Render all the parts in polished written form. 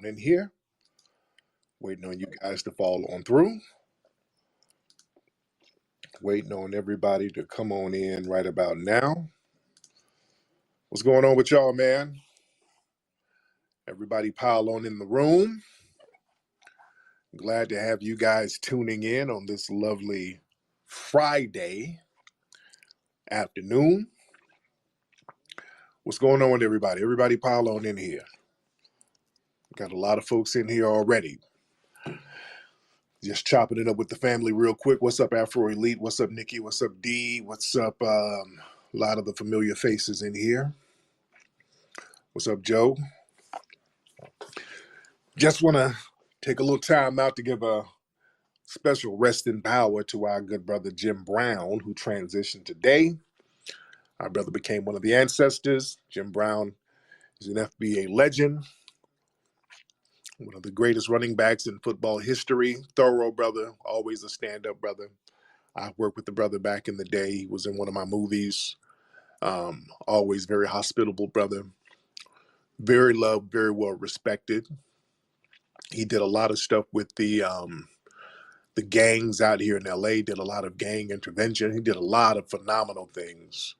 on in here. Waiting on you guys to follow on through. Waiting on everybody to come on in right about now. What's going on with y'all, man? Everybody pile on in the room. Glad to have you guys tuning in on this lovely Friday afternoon. What's going on with everybody? Everybody pile on in here. Got a lot of folks in here already. Just chopping it up with the family real quick. What's up, Afro Elite? What's up, Nikki? What's up, D? What's up, a lot of the familiar faces in here. What's up, Joe? Just want to take a little time out to give a special rest in power to our good brother Jim Brown, who transitioned today. Our brother became one of the ancestors. Jim Brown is an FBA legend, one of the greatest running backs in football history. Thorough brother, always a stand-up brother. I worked with the brother back in the day. He was in one of my movies. Always very hospitable brother. Very loved, very well respected. He did a lot of stuff with the gangs out here in LA, did a lot of gang intervention. He did a lot of phenomenal things.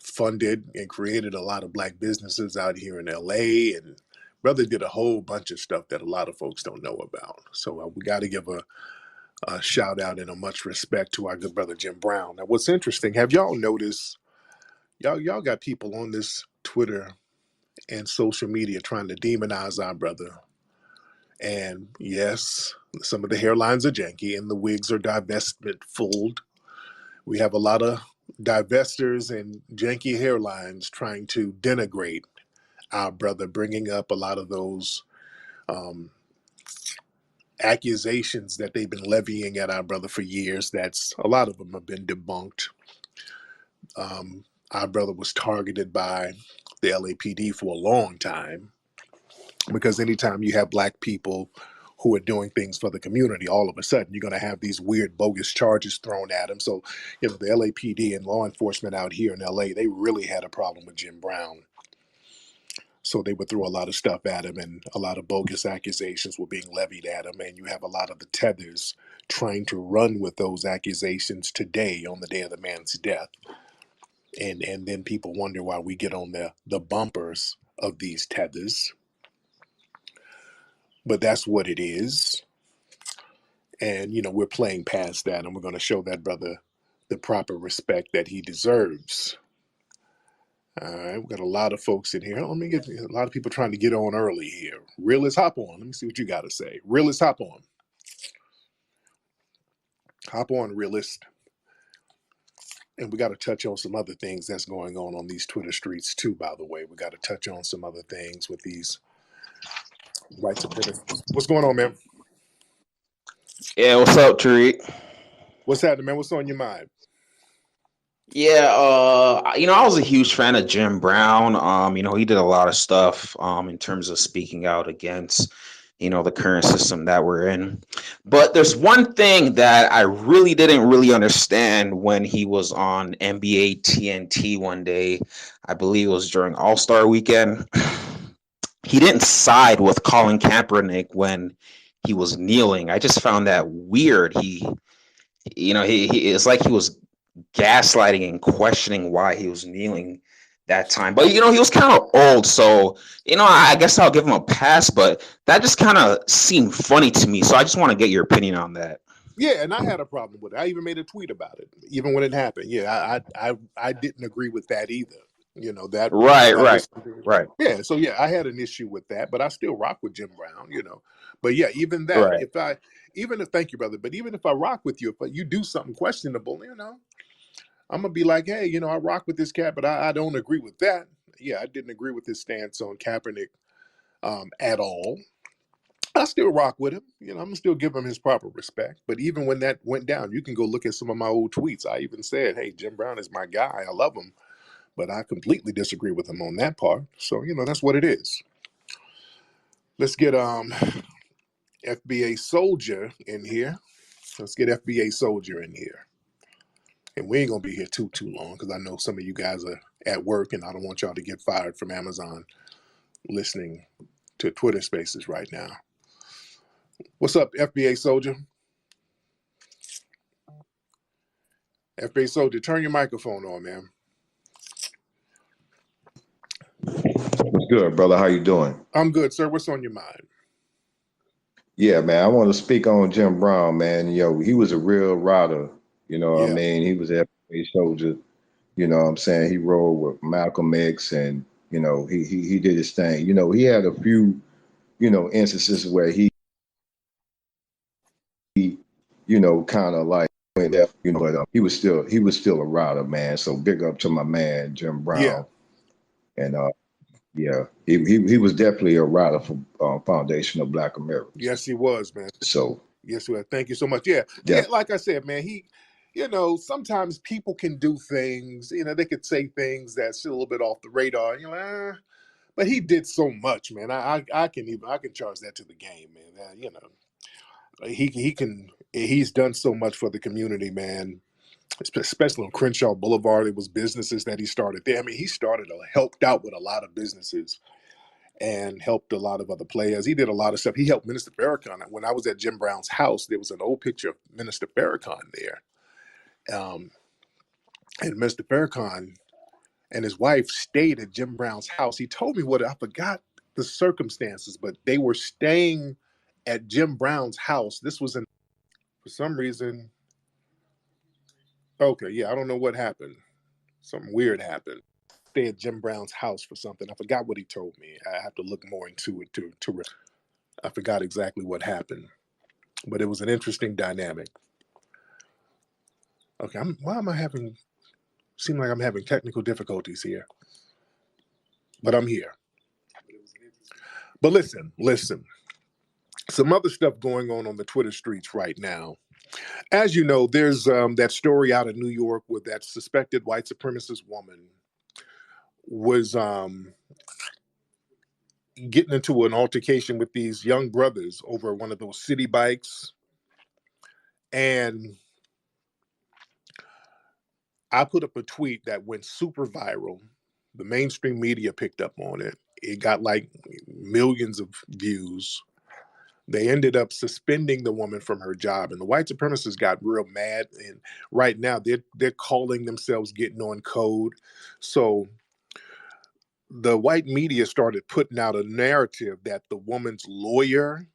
Funded and created a lot of black businesses out here in LA, and brother did a whole bunch of stuff that a lot of folks don't know about. So we got to give a shout out and a much respect to our good brother Jim Brown. Now, what's interesting, have y'all noticed, y'all got people on this Twitter and social media trying to demonize our brother. And yes, some of the hairlines are janky and the wigs are divestment fooled. We have a lot of divestors and janky hairlines trying to denigrate our brother, bringing up a lot of those accusations that they've been levying at our brother for years. A lot of them have been debunked. Our brother was targeted by the LAPD for a long time, because anytime you have black people who are doing things for the community, all of a sudden you're going to have these weird bogus charges thrown at them. So, the LAPD and law enforcement out here in LA, they really had a problem with Jim Brown. So they would throw a lot of stuff at him, and a lot of bogus accusations were being levied at him. And you have a lot of the tethers trying to run with those accusations today on the day of the man's death. And then people wonder why we get on the bumpers of these tethers. But that's what it is. And, we're playing past that, and we're going to show that brother the proper respect that he deserves. All right, we've got a lot of folks in here. Let me get a lot of people trying to get on early here. Realist, hop on. Let me see what you got to say. Realist, hop on. Hop on, Realist. And we got to touch on some other things that's going on these Twitter streets too, by the way. We got to touch on some other things with these white supremacists. What's going on, man? Yeah, what's up, Tariq? What's happening, man? What's on your mind? Yeah, I was a huge fan of Jim Brown. He did a lot of stuff in terms of speaking out against, the current system that we're in. But there's one thing that I really didn't really understand when he was on NBA TNT one day. I believe it was during All-Star weekend. He didn't side with Colin Kaepernick when he was kneeling. I just found that weird. He it's like he was gaslighting and questioning why he was kneeling that time. But he was kind of old, so I guess I'll give him a pass. But that just kind of seemed funny to me. So I just want to get your opinion on that. Yeah, and I had a problem with it. I even made a tweet about it, even when it happened. Yeah, I didn't agree with that either. That Right. Yeah, so yeah, I had an issue with that, but I still rock with Jim Brown. But yeah, even that, Right. thank you, brother. But even if I rock with you, if you do something questionable, I'm gonna be like, hey, I rock with this cat, but I don't agree with that. Yeah, I didn't agree with his stance on Kaepernick at all. I still rock with him. I'm gonna still give him his proper respect. But even when that went down, you can go look at some of my old tweets. I even said, hey, Jim Brown is my guy. I love him, but I completely disagree with him on that part. So that's what it is. Let's get FBA Soldier in here. Let's get FBA Soldier in here. And we ain't gonna be here too long, because I know some of you guys are at work, and I don't want y'all to get fired from Amazon listening to Twitter Spaces right now. What's up, FBA Soldier? FBA Soldier, turn your microphone on, man. What's good, brother? How you doing? I'm good, sir. What's on your mind? Yeah, man. I want to speak on Jim Brown, man. He was a real rider. You know what I Yeah. mean? He was an FBA soldier. You know what I'm saying? He rode with Malcolm X, and he did his thing. He had a few instances where kind of like went left. But he was still a rider, man. So big up to my man Jim Yeah. Brown, and yeah, he was definitely a rider for Foundation of Black Americans. Yes, he was, man. So Yes, he was. Thank you so much. Yeah. Yeah, like I said, man, sometimes people can do things, they could say things that's a little bit off the radar, but he did so much, man. I can charge that to the game, man. He's done so much for the community, man. Especially on Crenshaw Boulevard, it was businesses that he started there. I mean, helped out with a lot of businesses and helped a lot of other players. He did a lot of stuff. He helped Minister Farrakhan. When I was at Jim Brown's house, there was an old picture of Minister Farrakhan there. And Mr. Farrakhan and his wife stayed at Jim Brown's house. He told me I forgot the circumstances, but they were staying at Jim Brown's house. This was for some reason. Okay, yeah, I don't know what happened. Something weird happened. Stay at Jim Brown's house for something. I forgot what he told me. I have to look more into it to I forgot exactly what happened, but it was an interesting dynamic. Okay, seem like I'm having technical difficulties here, but I'm here. But listen, some other stuff going on the Twitter streets right now. As you know, there's that story out of New York where that suspected white supremacist woman was getting into an altercation with these young brothers over one of those city bikes. And I put up a tweet that went super viral. The mainstream media picked up on it. It got like millions of views. They ended up suspending the woman from her job, and the white supremacists got real mad. And right now, they're calling themselves getting on code. So the white media started putting out a narrative that the woman's lawyer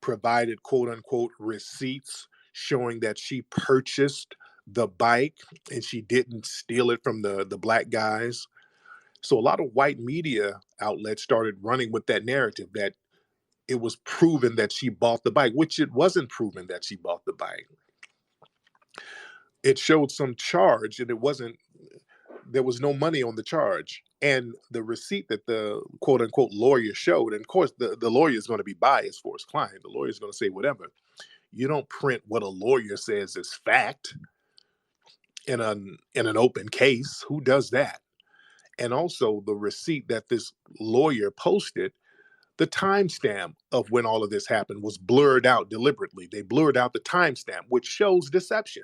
provided quote unquote receipts showing that she purchased the bike and she didn't steal it from the black guys. So a lot of white media outlets started running with that narrative that it was proven that she bought the bike, which it wasn't proven that she bought the bike. It showed some charge, and there was no money on the charge. And the receipt that the quote unquote lawyer showed, and of course the lawyer is going to be biased for his client. The lawyer is going to say whatever. You don't print what a lawyer says is fact in an open case. Who does that? And also the receipt that this lawyer posted, the timestamp of when all of this happened was blurred out deliberately. They blurred out the timestamp, which shows deception.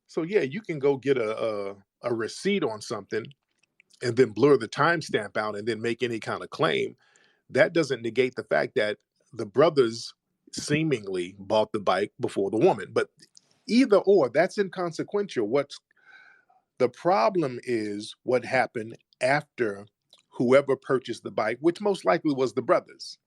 So yeah, you can go get a receipt on something and then blur the timestamp out and then make any kind of claim. That doesn't negate the fact that the brothers seemingly bought the bike before the woman. But either or, that's inconsequential. What's the problem is what happened after whoever purchased the bike, which most likely was the brothers.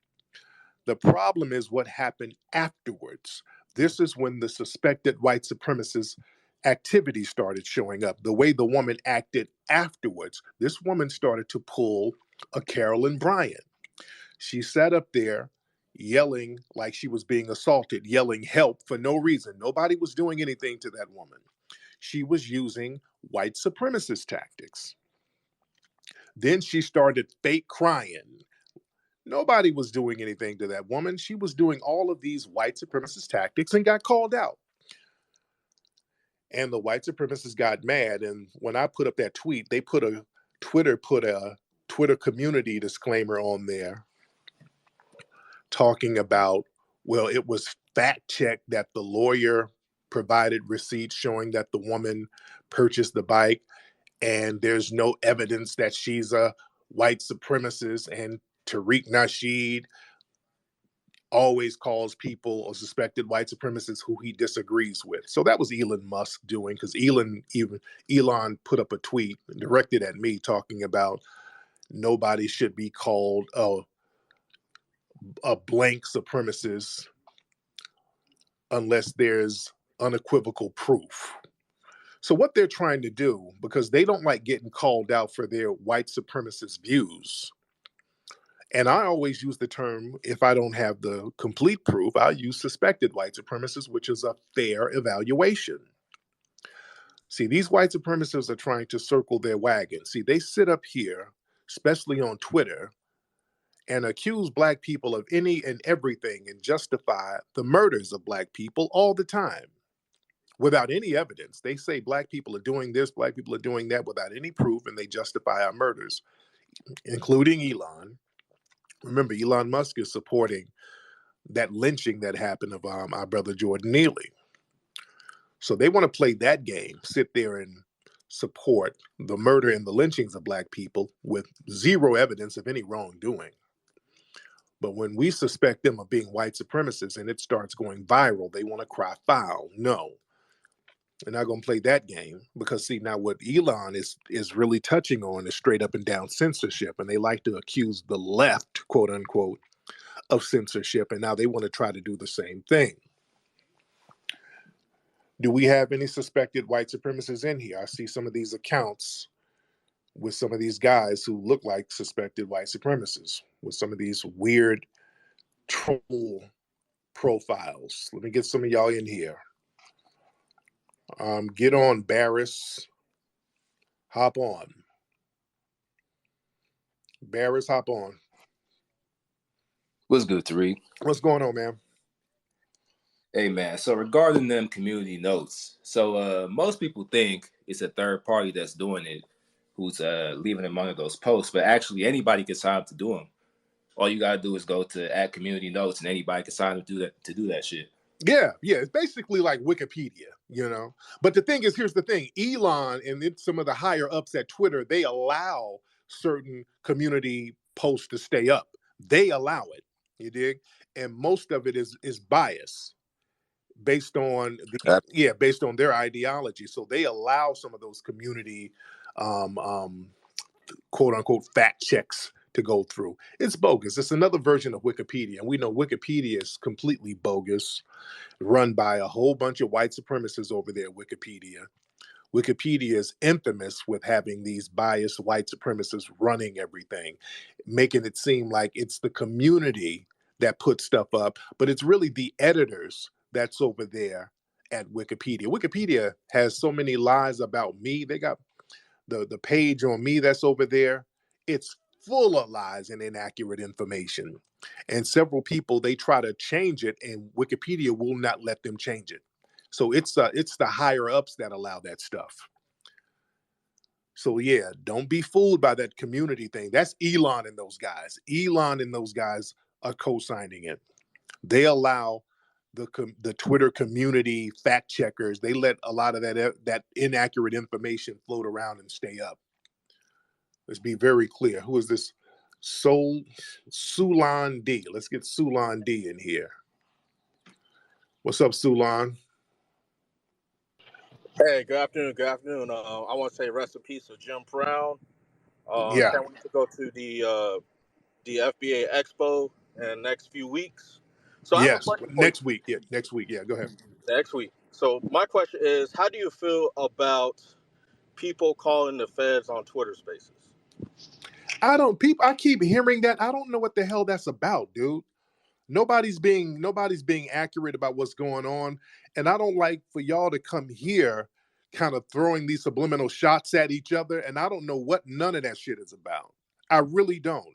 The problem is what happened afterwards. This is when the suspected white supremacist activity started showing up. The way the woman acted afterwards, this woman started to pull a Carolyn Bryant. She sat up there yelling like she was being assaulted, yelling help for no reason. Nobody was doing anything to that woman. She was using white supremacist tactics. Then she started fake crying. Nobody was doing anything to that woman. She was doing all of these white supremacist tactics and got called out. And the white supremacists got mad. And when I put up that tweet, Twitter put a Twitter community disclaimer on there talking about, well, it was fact checked that the lawyer provided receipts showing that the woman purchased the bike, and there's no evidence that she's a white supremacist. And Tariq Nasheed always calls people or suspected white supremacists who he disagrees with. So that was Elon Musk doing, because Elon put up a tweet directed at me talking about nobody should be called a blank supremacist unless there's unequivocal proof. So what they're trying to do, because they don't like getting called out for their white supremacist views, and I always use the term, if I don't have the complete proof, I'll use suspected white supremacists, which is a fair evaluation. See, these white supremacists are trying to circle their wagon. See, they sit up here, especially on Twitter, and accuse Black people of any and everything and justify the murders of Black people all the time without any evidence. They say Black people are doing this, Black people are doing that without any proof, and they justify our murders, including Elon. Remember, Elon Musk is supporting that lynching that happened of our brother Jordan Neely. So they want to play that game, sit there and support the murder and the lynchings of Black people with zero evidence of any wrongdoing. But when we suspect them of being white supremacists and it starts going viral, they want to cry foul. No, they're not going to play that game, because see, now what Elon is really touching on is straight up and down censorship, and they like to accuse the left, quote unquote, of censorship, and now they want to try to do the same thing. Do we have any suspected white supremacists in here? I see some of these accounts with some of these guys who look like suspected white supremacists with some of these weird troll profiles. Let me get some of y'all in here. Get on, Barris. Hop on. Barris, hop on. What's good, Tariq? What's going on, man? Hey, man. So regarding them community notes, so most people think it's a third party that's doing it, who's leaving them under those posts, but actually anybody can sign up to do them. All you gotta do is go to add community notes, and anybody can sign up to do that shit. Yeah, it's basically like Wikipedia, you know. But the thing is, here's the thing: Elon and some of the higher ups at Twitter, they allow certain community posts to stay up. They allow it, you dig? And most of it is bias based on based on their ideology. So they allow some of those community quote unquote fact checks to go through. It's bogus. It's another version of Wikipedia, and we know Wikipedia is completely bogus, run by a whole bunch of white supremacists over there. Wikipedia is infamous with having these biased white supremacists running everything, making it seem like it's the community that puts stuff up, but it's really the editors that's over there at Wikipedia. Wikipedia has so many lies about me. They got the page on me that's over there. It's full of lies and inaccurate information. And several people, they try to change it, and Wikipedia will not let them change it. So it's the higher ups that allow that stuff. So yeah, don't be fooled by that community thing. That's Elon and those guys. Elon and those guys are co-signing it. They allow the Twitter community fact checkers. They let a lot of that inaccurate information float around and stay up. Let's be very clear. Who is this? Sulan D. Let's get Sulan D in here. What's up, Sulan? Hey, good afternoon. Good afternoon. I want to say rest in peace to Jim Brown. Yeah. Can't wait to go to the FBA Expo in the next few weeks. So I have a Yes, question for next you. week. Yeah, next week. Yeah, go ahead. Next week. So my question is, how do you feel about people calling the feds on Twitter Spaces? I keep hearing that. I don't know what the hell that's about, dude. Nobody's being accurate about what's going on, and I don't like for y'all to come here kind of throwing these subliminal shots at each other, and I don't know what none of that shit is about. I really don't.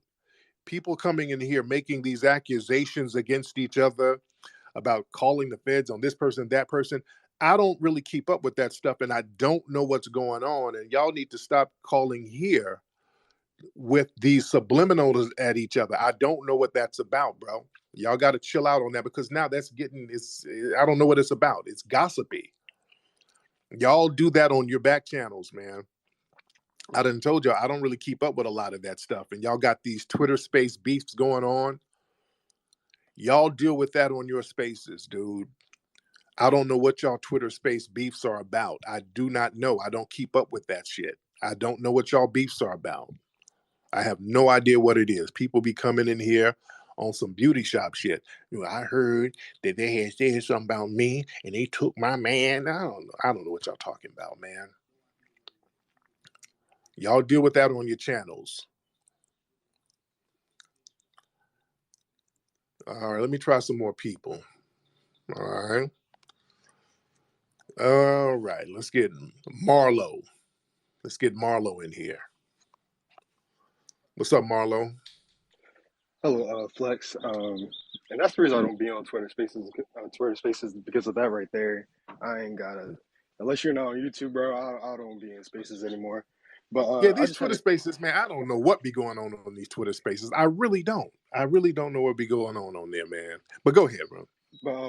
People coming in here making these accusations against each other about calling the feds on this person, that person. I don't really keep up with that stuff, and I don't know what's going on, and y'all need to stop calling here with these subliminals at each other. I don't know what that's about, bro. Y'all got to chill out on that, because now I don't know what it's about. It's gossipy. Y'all do that on your back channels, man. I done told y'all I don't really keep up with a lot of that stuff. And y'all got these Twitter space beefs going on. Y'all deal with that on your spaces, dude. I don't know what y'all Twitter space beefs are about. I do not know. I don't keep up with that shit. I don't know what y'all beefs are about. I have no idea what it is. People be coming in here on some beauty shop shit. You know, I heard that they had said something about me and they took my man. I don't know. I don't know what y'all talking about, man. Y'all deal with that on your channels. All right, let me try some more people. All right. All right, let's get Marlo. Let's get Marlo in here. What's up, Marlo? Hello, Flex. And that's the reason I don't be on Twitter Spaces. Twitter Spaces because of that right there. I ain't gotta, unless you're not on YouTube, bro. I don't be in Spaces anymore. But Yeah, I these just had Twitter a spaces, man, I don't know what be going on these Twitter spaces. I really don't. I really don't know what be going on there, man. But go ahead, bro.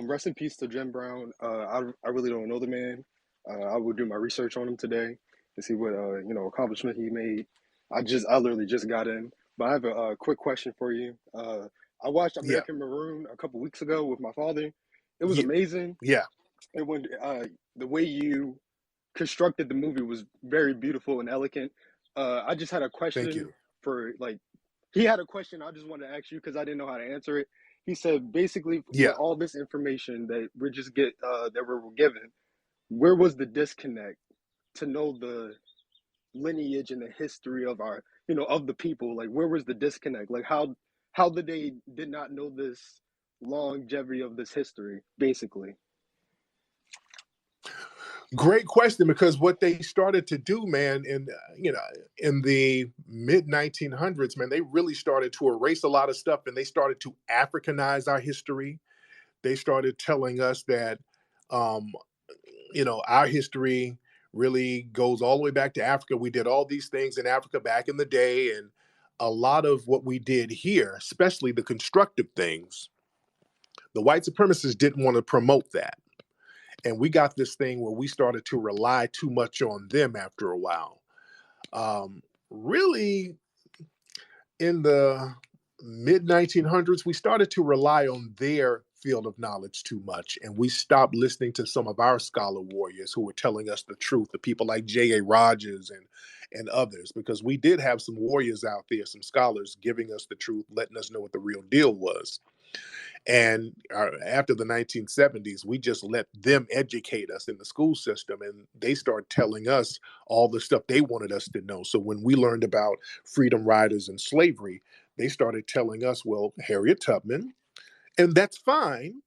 rest in peace to Jim Brown. I really don't know the man. I will do my research on him today to see what accomplishment he made. I literally just got in, but I have a quick question for you. I watched Yeah, American Maroon a couple weeks ago with my father. It was yeah, amazing. yeah. And when the way you constructed the movie was very beautiful and elegant. I just had a Thank question you. for he had a question I just wanted to ask you because I didn't know how to answer it. He said basically Yeah. with all this information that we're given, where was the disconnect to know the lineage and the history of our of the people? Like where was the disconnect? Like how did not know this longevity of this history basically? Great question, because what they started to do, man, in the mid 1900s, man, they really started to erase a lot of stuff, and they started to Africanize our history. They started telling us that, um, our history really goes all the way back to Africa. We did all these things in Africa back in the day, and a lot of what we did here, especially the constructive things, the white supremacists didn't want to promote that. And we got this thing where we started to rely too much on them after a while. Really, in the mid 1900s, we started to rely on their field of knowledge too much. And we stopped listening to some of our scholar warriors who were telling us the truth, the people like J.A. Rogers and others, because we did have some warriors out there, some scholars giving us the truth, letting us know what the real deal was. And after the 1970s, we just let them educate us in the school system, and they start telling us all the stuff they wanted us to know. So when we learned about freedom riders and slavery, they started telling us, well, Harriet Tubman, and that's fine.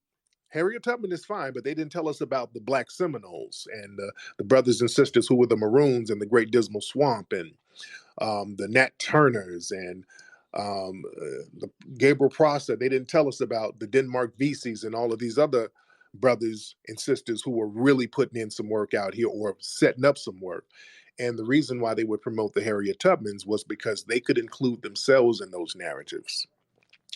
Harriet Tubman is fine, but they didn't tell us about the Black Seminoles and the brothers and sisters who were the Maroons in the Great Dismal Swamp, and the Nat Turners, and the Gabriel Prosser. They didn't tell us about the Denmark Vesey's and all of these other brothers and sisters who were really putting in some work out here or setting up some work. And the reason why they would promote the Harriet Tubmans was because they could include themselves in those narratives.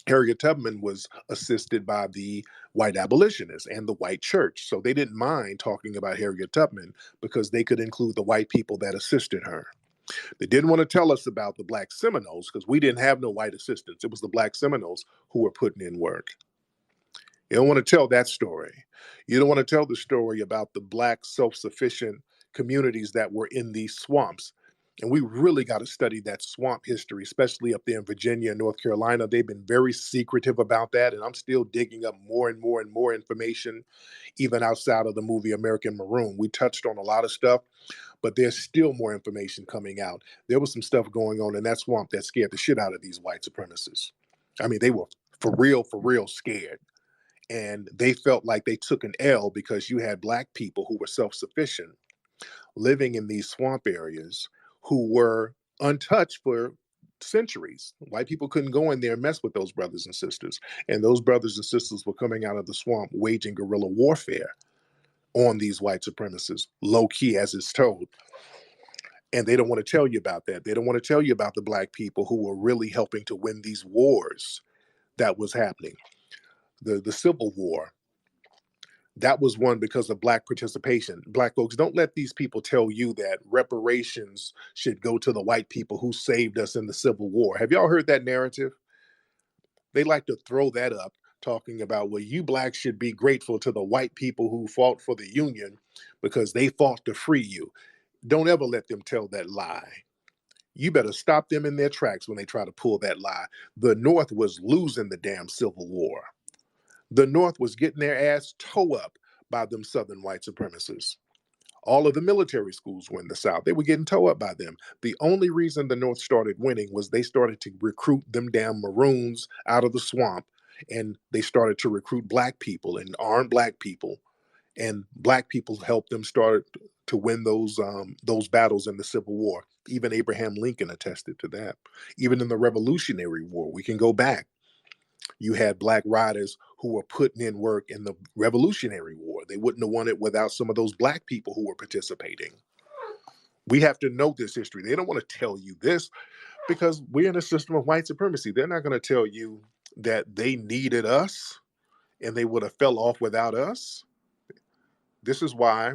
Harriet Tubman was assisted by the white abolitionists and the white church. So they didn't mind talking about Harriet Tubman because they could include the white people that assisted her. They didn't want to tell us about the Black Seminoles because we didn't have no white assistants. It was the Black Seminoles who were putting in work. You don't want to tell that story. You don't want to tell the story about the Black self-sufficient communities that were in these swamps. And we really got to study that swamp history, especially up there in Virginia and North Carolina. They've been very secretive about that. And I'm still digging up more and more and more information, even outside of the movie American Maroon. We touched on a lot of stuff, but there's still more information coming out. There was some stuff going on in that swamp that scared the shit out of these white supremacists. I mean, they were for real scared. And they felt like they took an L because you had Black people who were self-sufficient living in these swamp areas who were untouched for centuries. White people couldn't go in there and mess with those brothers and sisters. And those brothers and sisters were coming out of the swamp waging guerrilla warfare on these white supremacists, low key as it's told. And they don't want to tell you about that. They don't want to tell you about the Black people who were really helping to win these wars that was happening. The Civil War, That was won because of Black participation. Black folks, don't let these people tell you that reparations should go to the white people who saved us in the Civil War. Have y'all heard that narrative? They like to throw that up, talking about, well, you blacks should be grateful to the white people who fought for the Union because they fought to free you. Don't ever let them tell that lie. You better stop them in their tracks when they try to pull that lie. The North was losing the damn Civil War. The North was getting their ass toe up by them Southern white supremacists. All of the military schools were in the South. They were getting toe up by them. The only reason the North started winning was they started to recruit them damn Maroons out of the swamp, and they started to recruit Black people and arm Black people, and Black people helped them start to win those battles in the Civil War. Even Abraham Lincoln attested to that. Even in the Revolutionary War, we can go back. You had Black riders who were putting in work in the Revolutionary War. They wouldn't have won it without some of those Black people who were participating. We have to know this history. They don't want to tell you this because we're in a system of white supremacy. They're not going to tell you that they needed us and they would have fell off without us. This is why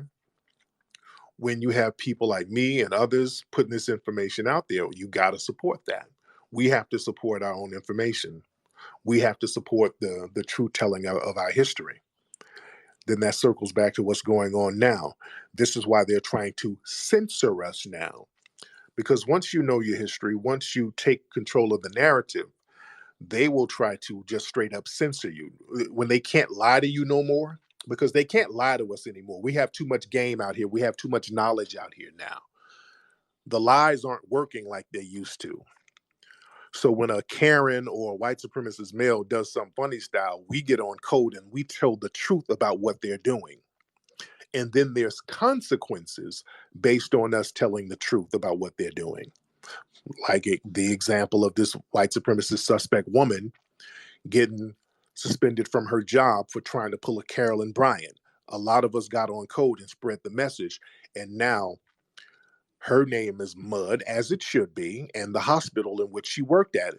when you have people like me and others putting this information out there, you got to support that. We have to support our own information. We have to support the true telling of our history. Then that circles back to what's going on now. This is why they're trying to censor us now. Because once you know your history, once you take control of the narrative, they will try to just straight up censor you. When they can't lie to you no more, because they can't lie to us anymore. We have too much game out here. We have too much knowledge out here now. The lies aren't working like they used to. So when a Karen or a white supremacist male does some funny style, we get on code and we tell the truth about what they're doing. And then there's consequences based on us telling the truth about what they're doing. Like the example of this white supremacist suspect woman getting suspended from her job for trying to pull a Carolyn Bryant. A lot of us got on code and spread the message. And now her name is mud, as it should be, and the hospital in which she worked at,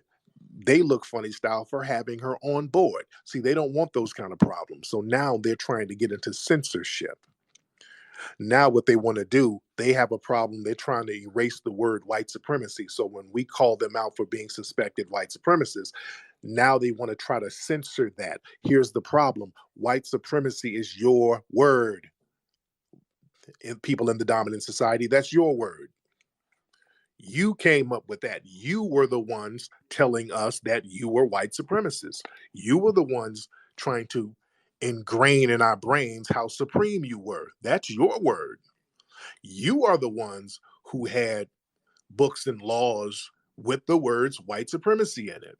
they look funny style for having her on board. See, they don't want those kind of problems. So now they're trying to get into censorship. Now what they want to do, they have a problem. They're trying to erase the word white supremacy. So when we call them out for being suspected white supremacists, now they want to try to censor that. Here's the problem. White supremacy is your word. People in the dominant society, that's your word. You came up with that. You were the ones telling us that you were white supremacists. You were the ones trying to ingrain in our brains how supreme you were. That's your word. You are the ones who had books and laws with the words white supremacy in it.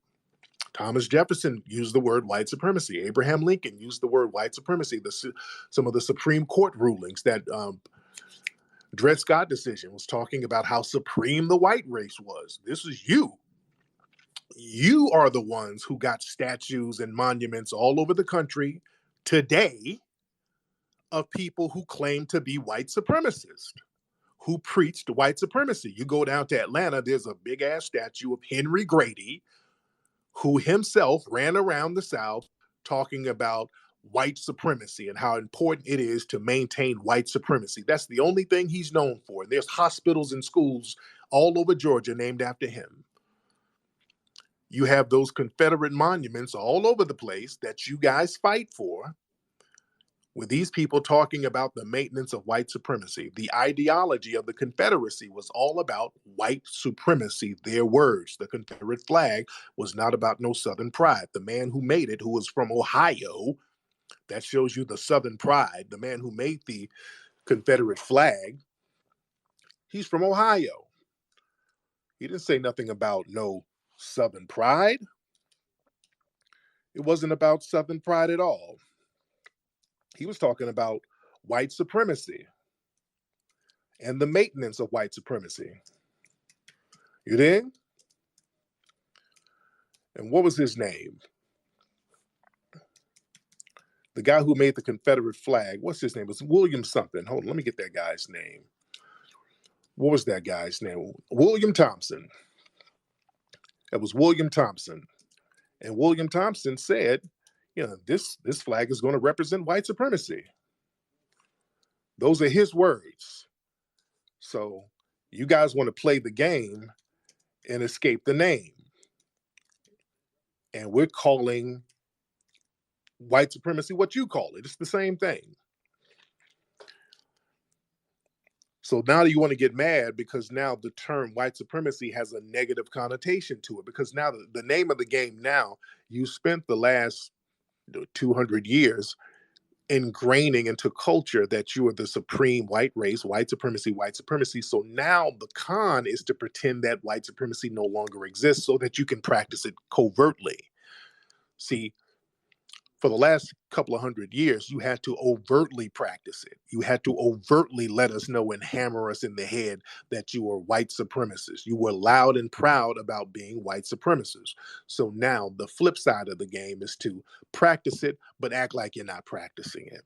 Thomas Jefferson used the word white supremacy. Abraham Lincoln used the word white supremacy. Some of the Supreme Court rulings that Dred Scott decision was talking about how supreme the white race was. This is you. You are the ones who got statues and monuments all over the country today of people who claim to be white supremacists, who preached white supremacy. You go down to Atlanta, there's a big ass statue of Henry Grady, who himself ran around the South talking about white supremacy and how important it is to maintain white supremacy. That's the only thing he's known for. There's hospitals and schools all over Georgia named after him. You have those Confederate monuments all over the place that you guys fight for, with these people talking about the maintenance of white supremacy. The ideology of the Confederacy was all about white supremacy, their words. The Confederate flag was not about no Southern pride. The man who made it, who was from Ohio, that shows you the Southern pride. The man who made the Confederate flag, he's from Ohio. He didn't say nothing about no Southern pride. It wasn't about Southern pride at all. He was talking about white supremacy and the maintenance of white supremacy. You dig? And what was his name? The guy who made the Confederate flag, what's his name? It was William something. Hold on, let me get that guy's name. What was that guy's name? William Thompson. It was William Thompson. And William Thompson said, this flag is going to represent white supremacy. Those are his words. So you guys want to play the game and escape the name. And we're calling white supremacy what you call it. It's the same thing. So now you want to get mad because now the term white supremacy has a negative connotation to it, because now the name of the game now, you spent the last 200 years ingraining into culture that you are the supreme white race, white supremacy, white supremacy. So now the con is to pretend that white supremacy no longer exists so that you can practice it covertly. See, for the last couple of hundred years, you had to overtly practice it. You had to overtly let us know and hammer us in the head that you were white supremacists. You were loud and proud about being white supremacists. So now the flip side of the game is to practice it, but act like you're not practicing it.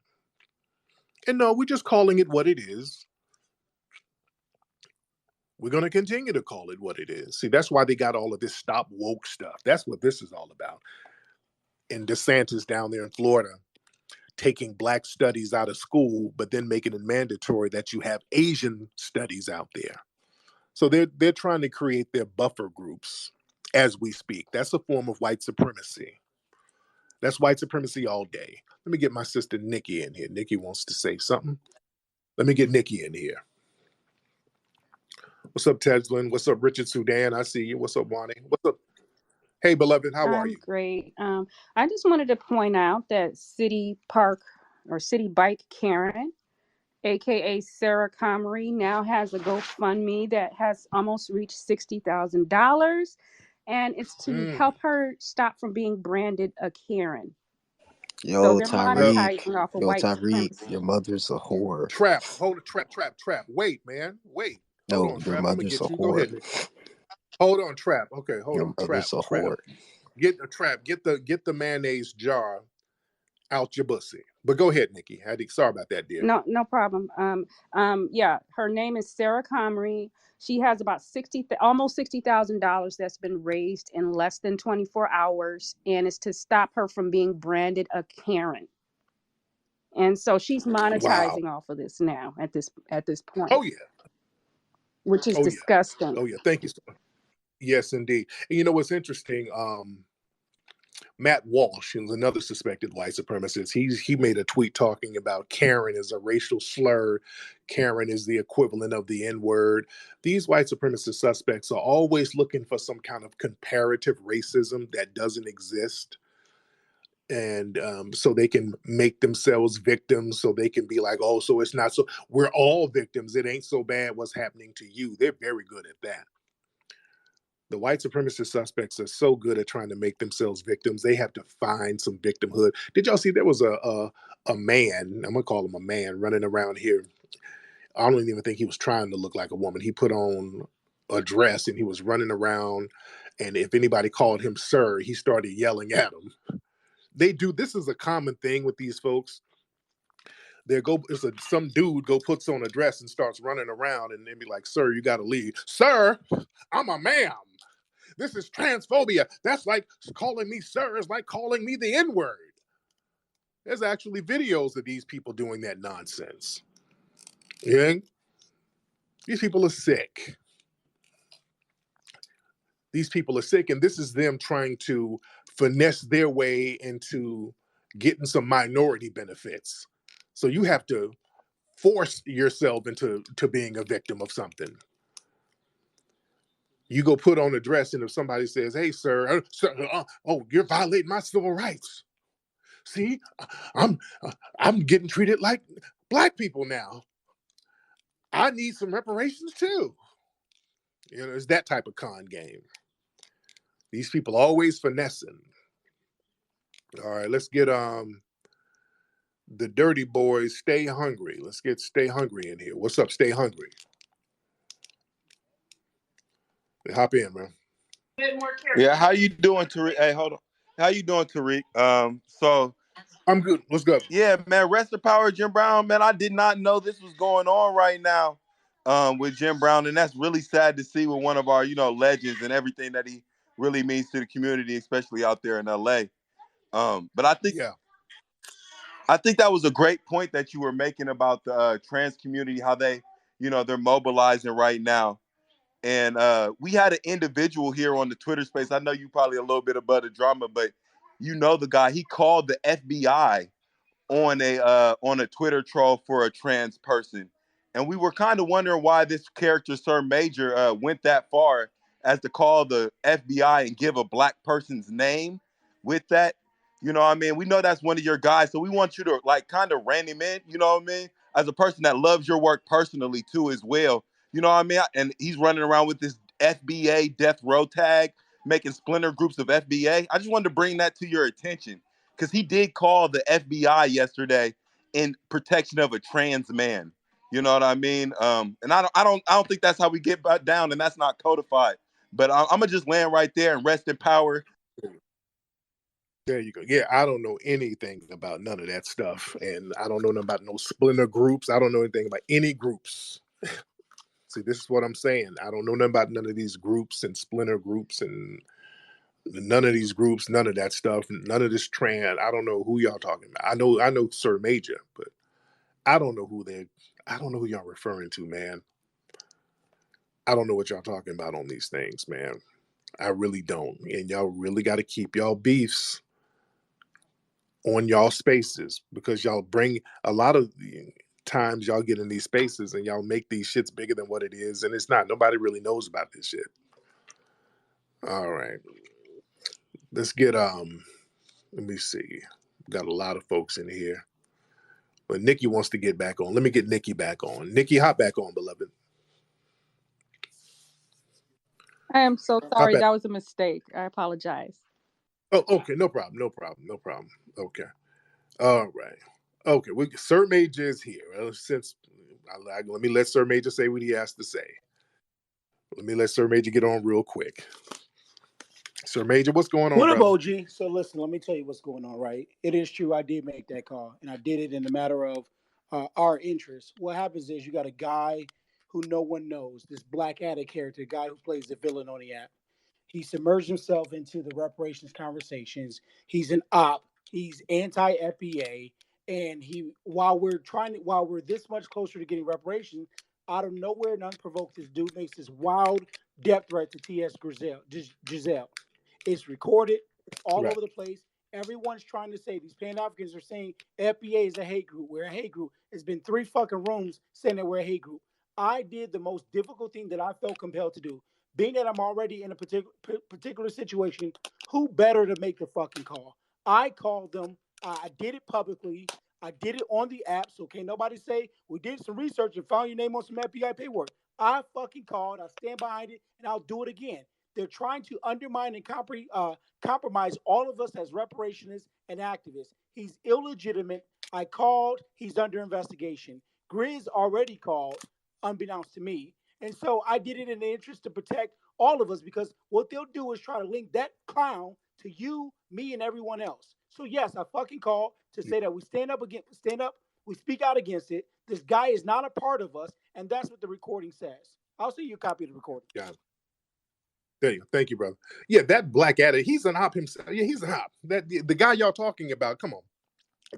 And no, we're just calling it what it is. We're going to continue to call it what it is. See, that's why they got all of this stop woke stuff. That's what this is all about. And DeSantis down there in Florida, taking black studies out of school, but then making it mandatory that you have Asian studies out there. So they're trying to create their buffer groups as we speak. That's a form of white supremacy. That's white supremacy all day. Let me get my sister Nikki in here. Nikki wants to say something. Let me get Nikki in here. What's up, Teslin? What's up, Richard Sudan? I see you. What's up, Wani? What's up? Hey, beloved, how are you? I'm great. I just wanted to point out that City Bike Karen, aka Sarah Comrie, now has a GoFundMe that has almost reached $60,000, and it's to help her stop from being branded a Karen. So they're monetizing off of white supremacy. Your mother's a whore. Trap. Hold it. Trap. Wait, man. Wait. Hold on, Trap. I'm gonna get you. Go ahead, Nick. Hold on, Trap. Okay, hold on. Trap. Get the Trap. Get the mayonnaise jar out your pussy. But go ahead, Nikki. Sorry about that, dear. No problem. Yeah, her name is Sarah Comrie. She has about almost $60,000 that's been raised in less than 24 hours, and it's to stop her from being branded a Karen. And so she's monetizing off of this now at this point. Oh yeah, which is disgusting. Oh yeah, thank you so much. Yes, indeed. And you know what's interesting? Matt Walsh, who's another suspected white supremacist, he made a tweet talking about Karen as a racial slur. Karen is the equivalent of the N-word. These white supremacist suspects are always looking for some kind of comparative racism that doesn't exist. And so they can make themselves victims, so they can be like, oh, so it's not so, we're all victims. It ain't so bad what's happening to you. They're very good at that. The white supremacist suspects are so good at trying to make themselves victims. They have to find some victimhood. Did y'all see there was a man, I'm gonna call him a man, running around here. I don't even think he was trying to look like a woman. He put on a dress and he was running around, and if anybody called him sir, he started yelling at them. This is a common thing with these folks. Some dude puts on a dress and starts running around, and they be like, sir, you gotta leave. Sir, I'm a man. This is transphobia. That's like calling me sir is like calling me the N-word. There's actually videos of these people doing that nonsense. Yeah? These people are sick. These people are sick, and this is them trying to finesse their way into getting some minority benefits. So you have to force yourself into being a victim of something. You go put on a dress, and if somebody says, hey, sir, you're violating my civil rights. See, I'm getting treated like black people now. I need some reparations too. You know, it's that type of con game. These people always finessing. All right, let's get the dirty boys, Stay Hungry. Let's get Stay Hungry in here. What's up, Stay Hungry? Hop in, man. Yeah, how you doing, Tariq? Hey, hold on. How you doing, Tariq? So I'm good. What's good? Yeah, man. Rest in power, Jim Brown. Man, I did not know this was going on right now with Jim Brown, and that's really sad to see with one of our, legends and everything that he really means to the community, especially out there in LA. But I think that was a great point that you were making about the trans community, how they, they're mobilizing right now. And we had an individual here on the Twitter space. I know you probably a little bit above the drama, but the guy. He called the FBI on a Twitter troll for a trans person, and we were kind of wondering why this character Sir Major went that far as to call the FBI and give a black person's name with that. You know what I mean? We know that's one of your guys, so we want you to like kind of rein him in. You know what I mean? As a person that loves your work personally too, as well. You know what I mean? And he's running around with this FBA death row tag, making splinter groups of FBA. I just wanted to bring that to your attention because he did call the FBI yesterday in protection of a trans man. You know what I mean? And I don't think that's how we get down, and that's not codified. But I'm gonna just land right there and rest in power. There you go. Yeah, I don't know anything about none of that stuff, and I don't know nothing about no splinter groups. I don't know anything about any groups. See, this is what I'm saying. I don't know nothing about none of these groups and splinter groups and none of these groups, none of that stuff, none of this trend. I don't know who y'all talking about. I know Sir Major, but I don't know I don't know who y'all referring to, man. I don't know what y'all talking about on these things, man. I really don't. And y'all really got to keep y'all beefs on y'all spaces because y'all bring a lot of times y'all get in these spaces and y'all make these shits bigger than what it is, and it's not. Nobody really knows about this shit. All right. Let's get let me see. Got a lot of folks in here. But Nikki wants to get back on. Let me get Nikki back on. Nikki, hop back on, beloved. I am so Hop sorry. back. That was a mistake. I apologize. Oh, okay. No problem. Okay. All right. Okay. Sir Major is here. Let me let Sir Major say what he has to say. Let me let Sir Major get on real quick. Sir Major, what's going on, What up, brother? OG? So listen, let me tell you what's going on, right? It is true. I did make that call, and I did it in the matter of our interest. What happens is you got a guy who no one knows, this Black Addict character, guy who plays the villain on the app. He submerged himself into the reparations conversations. He's an op. He's anti-FBA, and while we're this much closer to getting reparations, out of nowhere and unprovoked, this dude makes this wild death threat to T.S. Giselle. It's recorded. It's all Right. over the place. Everyone's trying to say these Pan Africans are saying FBA is a hate group. We're a hate group. It's been 3 fucking rooms saying that we're a hate group. I did the most difficult thing that I felt compelled to do. Being that I'm already in a particular situation, who better to make the fucking call? I called them. I did it publicly. I did it on the app, so can't nobody say we did some research and found your name on some FBI paperwork. I fucking called. I stand behind it, and I'll do it again. They're trying to undermine and compromise all of us as reparationists and activists. He's illegitimate. I called. He's under investigation. Grizz already called, unbeknownst to me. And so I did it in the interest to protect all of us because what they'll do is try to link that clown to you, me, and everyone else. So yes, I fucking called to say that we stand up, we speak out against it. This guy is not a part of us, and that's what the recording says. I'll send you a copy of the recording. Yeah. There you go. Thank you, brother. Yeah, that Black Addict, he's an op himself. Yeah, he's an op. The guy y'all talking about, come on.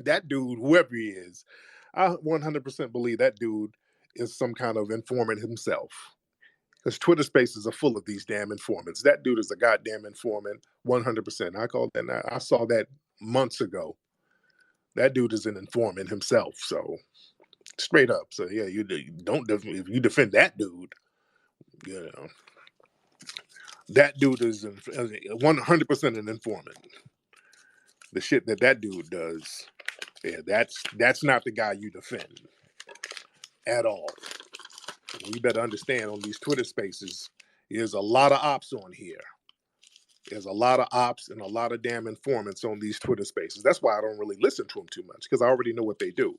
That dude, whoever he is, I 100% believe that dude is some kind of informant himself. Because Twitter spaces are full of these damn informants. That dude is a goddamn informant, 100%. I called that. I saw that months ago. That dude is an informant himself. So straight up. So yeah, you don't if you defend that dude, you know, that dude is 100% an informant. The shit that dude does, yeah, that's not the guy you defend at all. You better understand on these Twitter spaces, there's a lot of ops on here. There's a lot of ops and a lot of damn informants on these Twitter spaces. That's why I don't really listen to them too much because I already know what they do.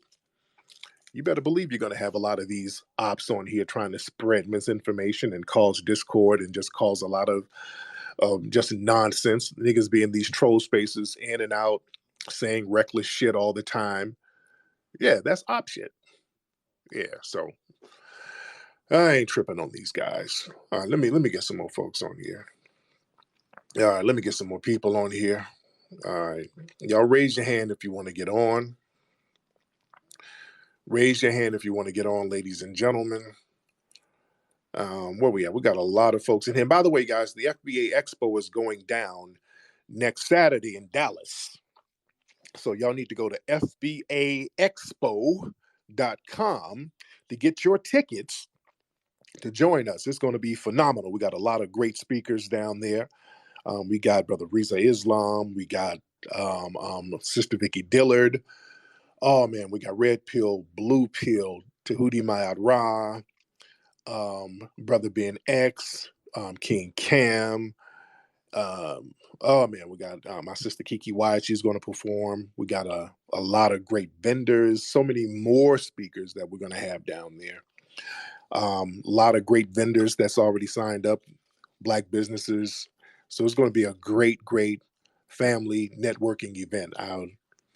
You better believe you're going to have a lot of these ops on here trying to spread misinformation and cause discord and just cause a lot of just nonsense. Niggas be in these troll spaces in and out saying reckless shit all the time. Yeah, that's op shit. Yeah, so I ain't tripping on these guys. All right, let me get some more folks on here. All right, let me get some more people on here. All right. Y'all raise your hand if you want to get on. Raise your hand if you want to get on, ladies and gentlemen. Where we at? We got a lot of folks in here. And by the way, guys, the FBA Expo is going down next Saturday in Dallas. So y'all need to go to FBAExpo.com to get your tickets to join us. It's going to be phenomenal. We got a lot of great speakers down there. We got Brother Riza Islam. We got Sister Vicky Dillard. Oh, man, we got Red Pill, Blue Pill, Tahuti Mayad Ra, Brother Ben X, King Cam. Oh, man, we got my sister Kiki Wyatt. She's going to perform. We got a lot of great vendors, so many more speakers that we're going to have down there. A lot of great vendors that's already signed up, Black businesses. So it's going to be a great, great family networking event. I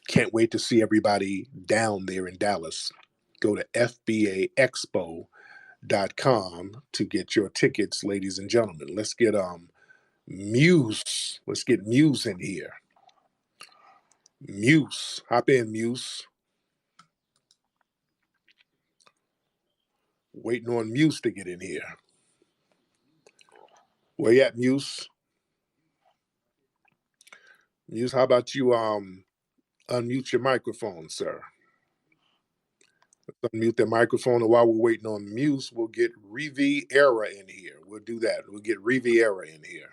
can't wait to see everybody down there in Dallas. Go to FBAExpo.com to get your tickets, ladies and gentlemen. Let's get Muse. Let's get Muse in here. Muse. Hop in, Muse. Waiting on Muse to get in here. Where you at, Muse? Muse, how about you unmute your microphone, sir? Let's unmute the microphone, and while we're waiting on Muse, we'll get Riviera in here. We'll do that. We'll get Riviera in here.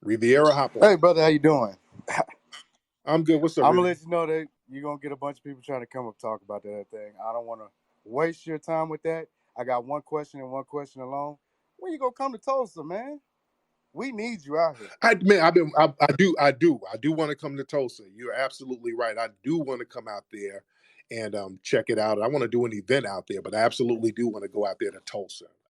Riviera, hop on. Hey, brother, how you doing? I'm good. What's up, I'm Riviera? gonna let you know that you're gonna get a bunch of people trying to come up talk about that thing. I don't want to waste your time with that. I got one question and one question alone. When you gonna come to Tulsa, man? We need you out here. I do want to come to Tulsa. You're absolutely right. I do want to come out there and check it out. I want to do an event out there, but I absolutely do want to go out there to Tulsa.